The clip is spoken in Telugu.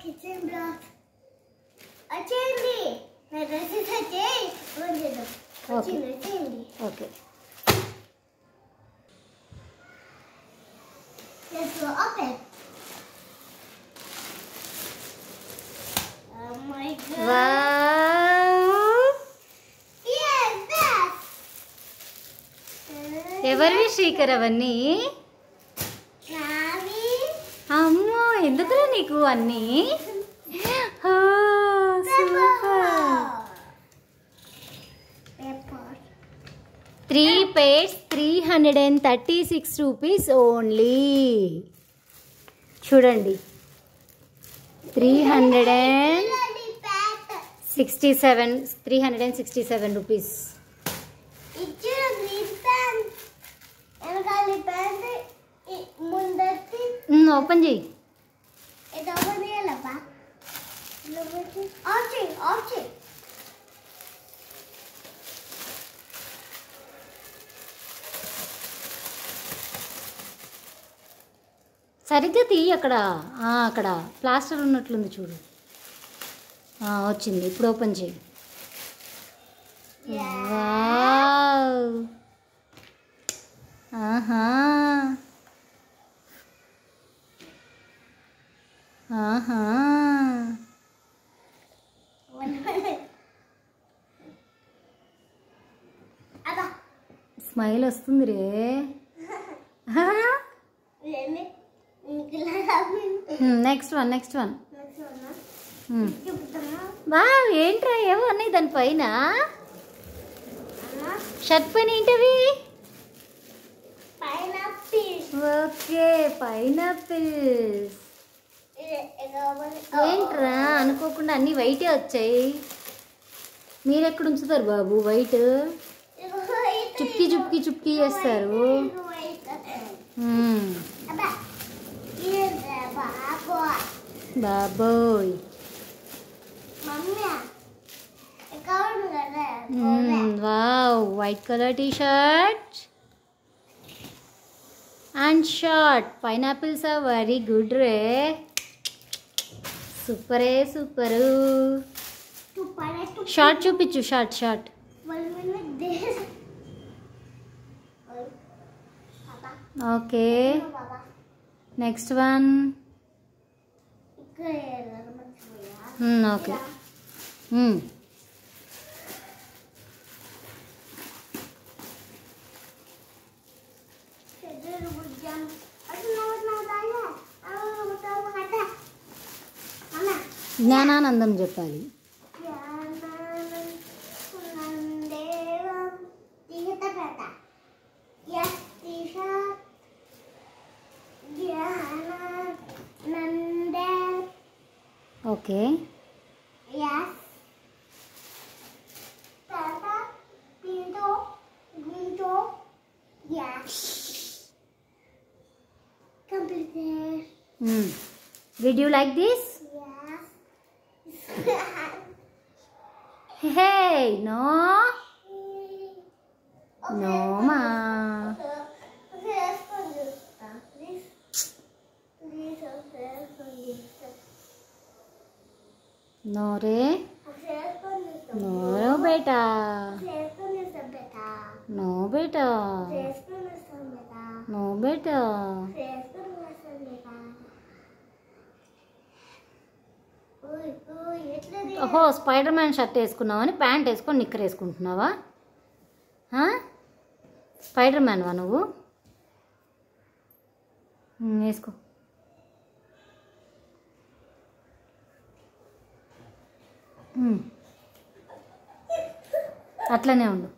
కిచెన్ బ్లాక్ వచ్చేయండి నా డ్రెస్సెస్ వచ్చేయి వచ్చేయండి okay let's go open oh my god wow yes that ఎవరివి శ్రీకర్ అవన్నీ నావి అమ్మో ఎందుకురా నీకు అన్నీ పేపర్ 3 pairs 336 rupees ఓన్లీ చూడండి 367 రూపీస్ ఇచ్చిన గ్రీన్ ప్యాంట్ వెనకాలి ప్యాంట్ ముందటి ఓపెన్ చేయి ఇది ఓపెన్ చేయాలబ్బా ఆఫ్ చేయి సరిగ్గా తీయి అక్కడ అక్కడ ప్లాస్టర్ ఉన్నట్లుంది చూడు వచ్చింది ఇప్పుడు ఓపెన్ చేయి వావ్ ఆహా ఆహా అబ్బా స్మైల్ వస్తుంది రే నెక్స్ట్ వన్ వా ఏంట్రా ఏవో అన్నాయి దానిపైన షర్ట్ పైన ఏంటవి ఓకే పైనాపిల్స్ ఏంట్రా అనుకోకుండా అన్ని వైటే వచ్చాయి మీరెక్కడ ఉంచుతారు బాబు వైట్ చుక్కి చేస్తారు బాబోయ్ wow white colour T shirt and short pineapples are very good రే సూపరు షార్ట్ చూపించు short okay next one okay జ్ఞానానందం చెప్పాలి okay Did you like this? Hey, no. No, ma. No, re. No, beta. No, beta. No, beta. ఓహో స్పైడర్ మ్యాన్ షర్ట్ వేసుకున్నావని ప్యాంట్ వేసుకొని నిక్కర్ వేసుకుంటున్నావా స్పైడర్ మ్యాన్వా నువ్వు వేసుకో అట్లనే ఉండు